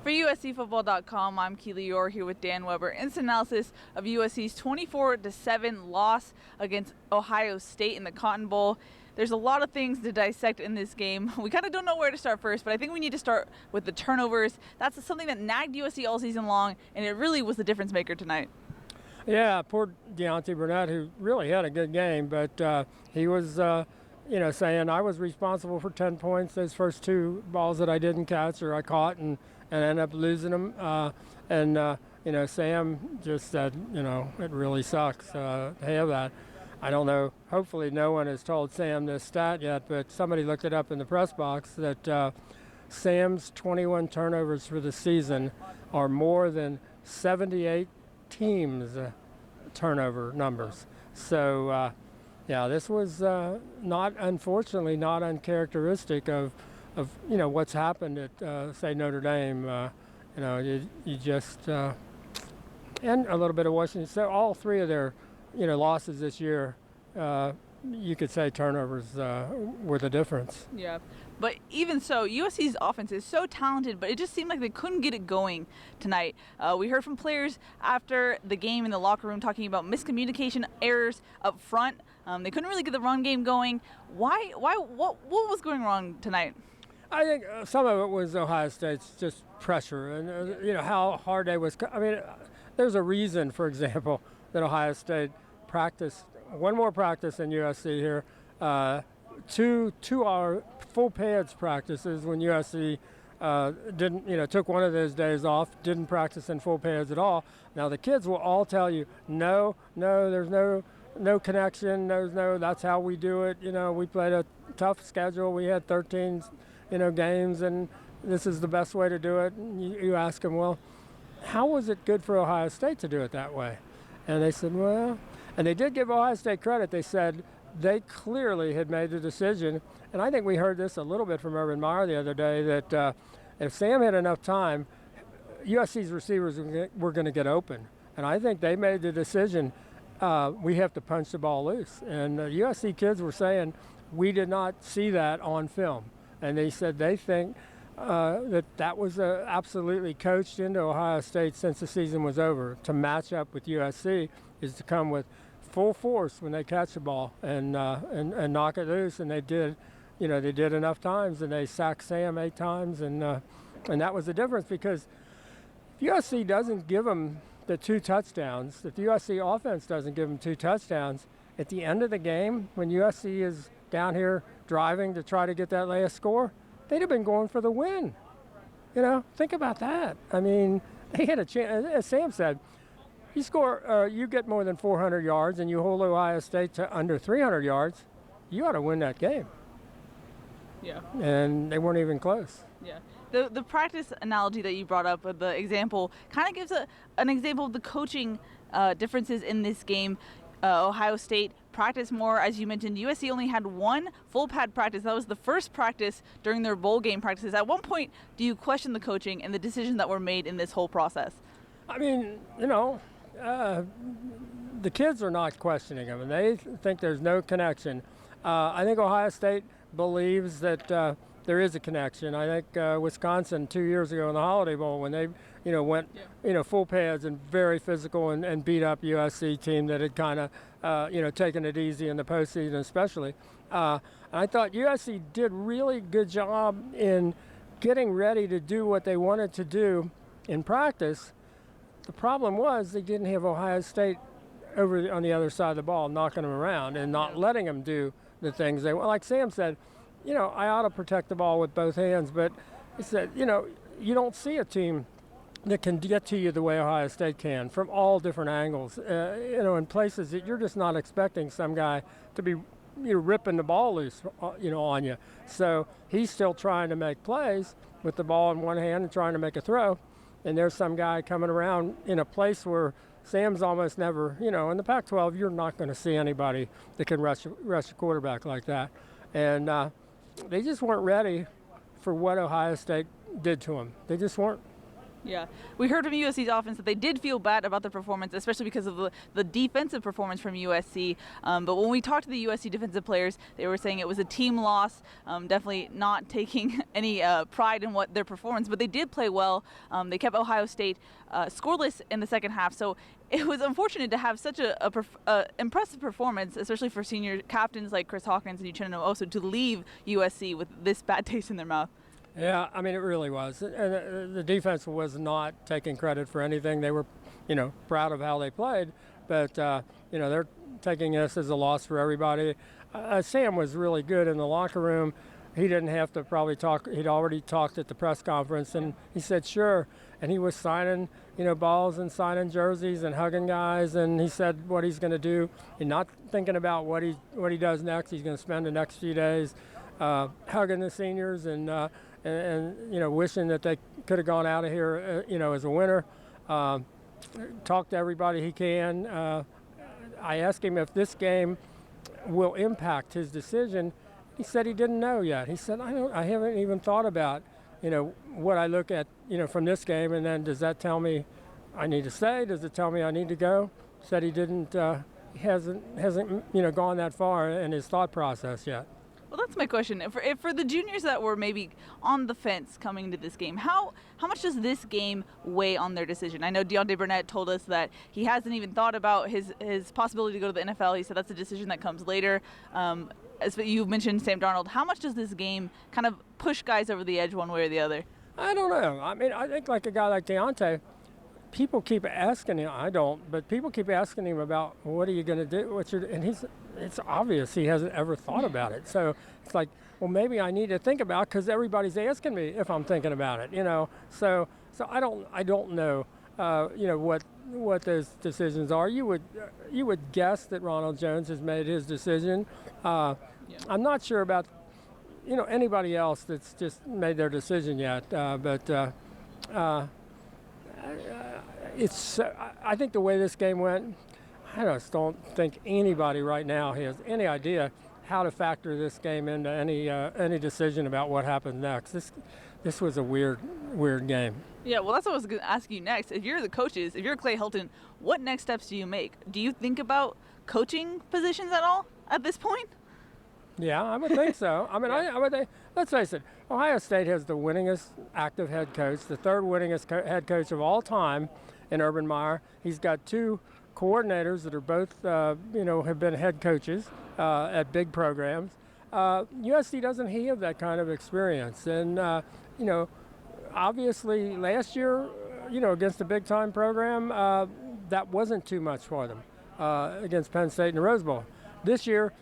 For USCFootball.com, I'm Keely Eure here with Dan Weber. Instant analysis of USC's 24-7 loss against Ohio State in the Cotton Bowl. There's a lot of things to dissect in this game. We kind of don't know where to start first, but I think we need to start with the turnovers. That's something that nagged USC all season long, and it really was the difference maker tonight. Yeah, poor Deontay Burnett, who really had a good game, but he was, saying I was responsible for 10 points. Those first two balls that I didn't catch or I caught and ended up losing them. Sam just said, it really sucks to have that. I don't know. Hopefully no one has told Sam this stat yet, but somebody looked it up in the press box that Sam's 21 turnovers for the season are more than 78 teams' turnover numbers. So, this was unfortunately not uncharacteristic of what's happened at say Notre Dame. You just and a little bit of Washington. So all three of their losses this year, you could say turnovers were the difference. Yeah, but even so, USC's offense is so talented, but it just seemed like they couldn't get it going tonight. We heard from players after the game in the locker room talking about miscommunication errors up front. They couldn't really get the run game going. Why? What was going wrong tonight? I think some of it was Ohio State's just pressure and how hard they was. There's a reason, for example, that Ohio State practiced one more practice than USC here. 2 hour full pads practices when USC took one of those days off, didn't practice in full pads at all. Now the kids will all tell you, no, there's no connection. That's how we do it. We played a tough schedule. We had 13, games, and this is the best way to do it. And you ask them, well, how was it good for Ohio State to do it that way? And they said, well, and they did give Ohio State credit. They said they clearly had made the decision, and I think we heard this a little bit from Urban Meyer the other day, that if Sam had enough time, USC's receivers were going to get open. And I think they made the decision, we have to punch the ball loose. And USC kids were saying, we did not see that on film. And they said they think that was absolutely coached into Ohio State since the season was over. To match up with USC is to come with full force when they catch the ball and knock it loose. And they did, they did enough times, and they sacked Sam 8 times, and that was the difference, because if USC doesn't give them the 2 touchdowns, if the USC offense doesn't give them 2 touchdowns, at the end of the game, when USC is down here driving to try to get that last score, they'd have been going for the win. Think about that. They had a chance. As Sam said, you score, you get more than 400 yards and you hold Ohio State to under 300 yards, you ought to win that game. Yeah. And they weren't even close. Yeah. The practice analogy that you brought up, the example, kind of gives an example of the coaching differences in this game. Ohio State practiced more, as you mentioned. USC only had 1 full pad practice. That was the first practice during their bowl game practices. At one point, do you question the coaching and the decisions that were made in this whole process? The kids are not questioning them, and they think there's no connection. I think Ohio State believes that there is a connection. I think Wisconsin 2 years ago in the Holiday Bowl, when they went full pads and very physical and beat up USC team that had kind of taken it easy in the postseason especially. And I thought USC did really good job in getting ready to do what they wanted to do in practice. The problem was they didn't have Ohio State over on the other side of the ball knocking them around and not letting them do the things they want. Like Sam said, I ought to protect the ball with both hands, but he said, you don't see a team that can get to you the way Ohio State can from all different angles, in places that you're just not expecting some guy to be ripping the ball loose, on you. So he's still trying to make plays with the ball in one hand and trying to make a throw, and there's some guy coming around in a place where Sam's almost never, in the Pac-12, you're not going to see anybody that can rush a quarterback like that. And they just weren't ready for what Ohio State did to them. They just weren't. Yeah, we heard from USC's offense that they did feel bad about the performance, especially because of the defensive performance from USC. But when we talked to the USC defensive players, they were saying it was a team loss, definitely not taking any pride in what their performance, but they did play well. They kept Ohio State scoreless in the second half, so it was unfortunate to have such a impressive performance, especially for senior captains like Chris Hawkins and Uchenna Nwosu, to leave USC with this bad taste in their mouth. Yeah, I mean, it really was. And the defense was not taking credit for anything. They were, proud of how they played, but, they're taking this as a loss for everybody. Sam was really good in the locker room. He didn't have to probably talk. He'd already talked at the press conference, and he said, sure. And he was signing, balls and signing jerseys and hugging guys, and he said what he's going to do. He's not thinking about what he does next. He's going to spend the next few days hugging the seniors and wishing that they could have gone out of here, as a winner. Talk to everybody he can. I asked him if this game will impact his decision. He said he didn't know yet. He said, I haven't even thought about, what I look at, from this game, and then does that tell me I need to stay? Does it tell me I need to go? Said he didn't, hasn't gone that far in his thought process yet. Well, that's my question. For the juniors that were maybe on the fence coming into this game, how much does this game weigh on their decision? I know Deontay Burnett told us that he hasn't even thought about his possibility to go to the NFL. He said that's a decision that comes later. As you mentioned, Sam Darnold, how much does this game kind of push guys over the edge one way or the other? I don't know. I mean, I think like a guy like Deontay, people keep asking him. I don't, but people keep asking him about what are you going to do? It's obvious he hasn't ever thought about it. So it's like, well, maybe I need to think about because everybody's asking me if I'm thinking about it. So I don't know. What those decisions are. You would guess that Ronald Jones has made his decision. I'm not sure about anybody else that's just made their decision yet. But I think the way this game went, I just don't think anybody right now has any idea how to factor this game into any decision about what happens next. This was a weird game. Yeah, well, that's what I was going to ask you next. If you're the coaches, if you're Clay Helton, what next steps do you make? Do you think about coaching positions at all at this point? Yeah, I would think so. I mean, I would think, let's face it, Ohio State has the winningest active head coach, the third winningest head coach of all time in Urban Meyer. He's got two coordinators that are both, have been head coaches at big programs. USC doesn't have that kind of experience. And, obviously last year, against a big-time program, that wasn't too much for them against Penn State in the Rose Bowl. This year,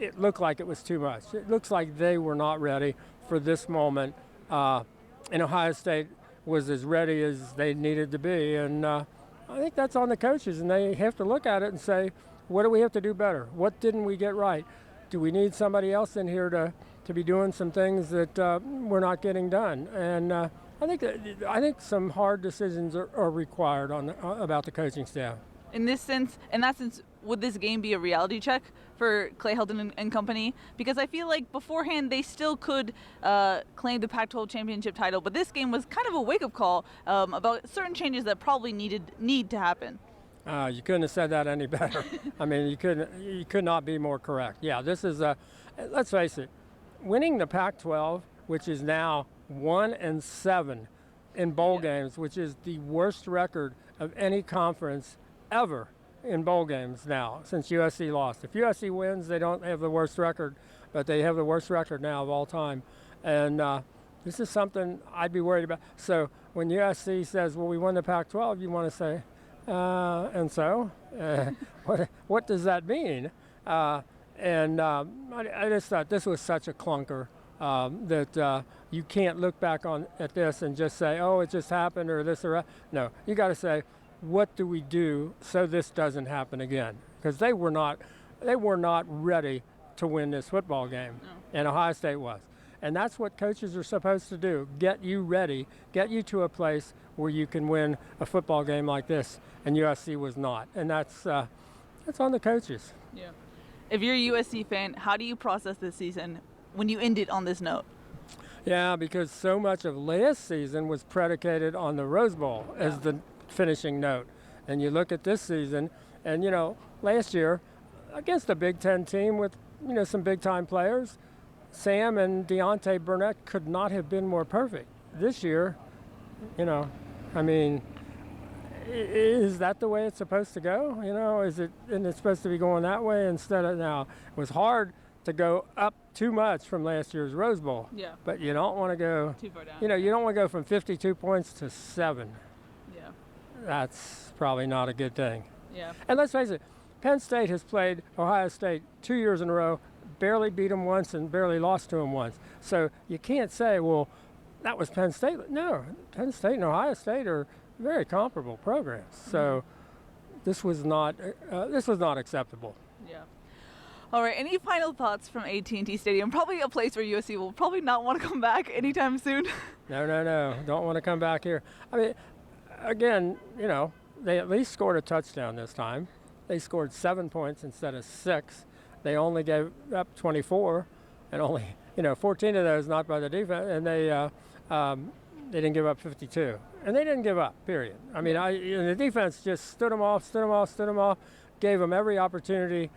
it looked like it was too much. It looks like they were not ready for this moment, and Ohio State was as ready as they needed to be. And I think that's on the coaches, and they have to look at it and say, what do we have to do better? What didn't we get right? Do we need somebody else in here to be doing some things that we're not getting done? And I think some hard decisions are required about the coaching staff. In that sense, would this game be a reality check for Clay Helton and company? Because I feel like beforehand they still could claim the Pac-12 championship title, but this game was kind of a wake-up call about certain changes that probably need to happen. You couldn't have said that any better. I mean, you could not be more correct. Yeah, this is let's face it, winning the Pac-12, which is now 1-7 in bowl games, which is the worst record of any conference ever in bowl games now since USC lost. If USC wins, they don't have the worst record, but they have the worst record now of all time. And this is something I'd be worried about. So when USC says, well, we won the Pac-12, you want to say, and so? What does that mean? I just thought this was such a clunker that you can't look back at this and just say, oh, it just happened or this or that. No, you got to say, what do we do so this doesn't happen again? Because they were not ready to win this football game, and Ohio State was. And that's what coaches are supposed to do, get you ready, get you to a place where you can win a football game like this, and USC was not. And that's on the coaches. Yeah. If you're a USC fan, how do you process this season when you end it on this note? Yeah, because so much of last season was predicated on the Rose Bowl as the finishing note. And you look at this season, and, last year, against a Big Ten team with, some big-time players, Sam and Deontay Burnett could not have been more perfect. This year, is that the way it's supposed to go? And it's supposed to be going that way instead of now. It was hard to go up too much from last year's Rose Bowl. Yeah. But you don't want to go too far down. You don't want to go from 52 points to 7. Yeah. That's probably not a good thing. Yeah. And let's face it, Penn State has played Ohio State 2 years in a row, barely beat them once and barely lost to them once. So you can't say, well, that was Penn State. No, Penn State and Ohio State are very comparable programs. So this was not acceptable. Yeah. All right. Any final thoughts from AT&T Stadium? Probably a place where USC will probably not want to come back anytime soon. No. Don't want to come back here. I mean, again, they at least scored a touchdown this time. They scored 7 points instead of 6. They only gave up 24, and only 14 of those not by the defense, and they didn't give up 52. And they didn't give up, period. I mean, the defense just stood them off, gave them every opportunity.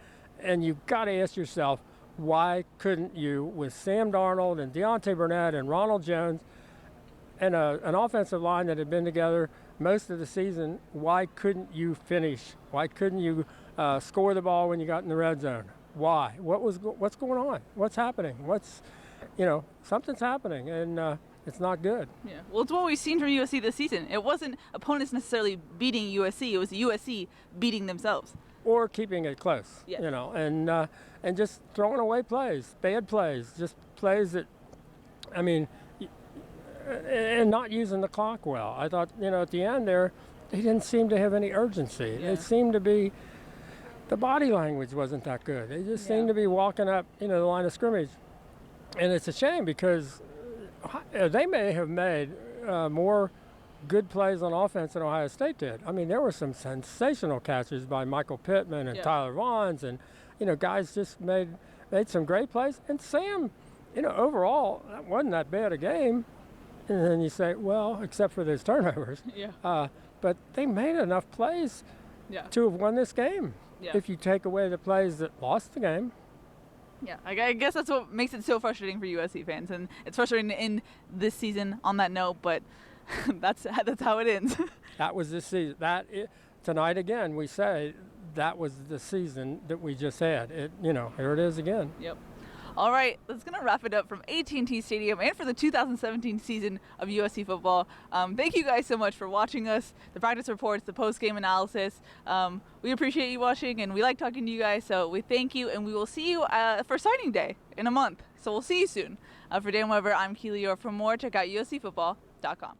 And you've got to ask yourself, why couldn't you, with Sam Darnold and Deontay Burnett and Ronald Jones and an offensive line that had been together most of the season, why couldn't you finish? Why couldn't you score the ball when you got in the red zone? Why? What's going on? What's happening? Something's happening, and it's not good. Yeah. Well, it's what we've seen from USC this season. It wasn't opponents necessarily beating USC. It was USC beating themselves. Or keeping it close, yes. And just throwing away plays, bad plays, just plays that, and not using the clock well. I thought, at the end there, they didn't seem to have any urgency. Yeah. It seemed to be, the body language wasn't that good. They just seemed to be walking up, the line of scrimmage. And it's a shame because they may have made more good plays on offense than Ohio State did. I mean, there were some sensational catches by Michael Pittman and Tyler Vaughns, and guys just made some great plays. And Sam, overall, that wasn't that bad a game. And then you say, well, except for those turnovers. Yeah. But they made enough plays to have won this game. Yeah. If you take away the plays that lost the game. Yeah, I guess that's what makes it so frustrating for USC fans, and it's frustrating to end this season on that note, but that's how it ends. That was this season. Tonight again, we say that was the season that we just had. Here it is again. Yep. All right, that's going to wrap it up from AT&T Stadium and for the 2017 season of USC football. Thank you guys so much for watching us, the practice reports, the post-game analysis. We appreciate you watching, and we like talking to you guys, so we thank you, and we will see you for signing day in a month. So we'll see you soon. For Dan Weber, I'm Keely Eure. For more, check out uscfootball.com.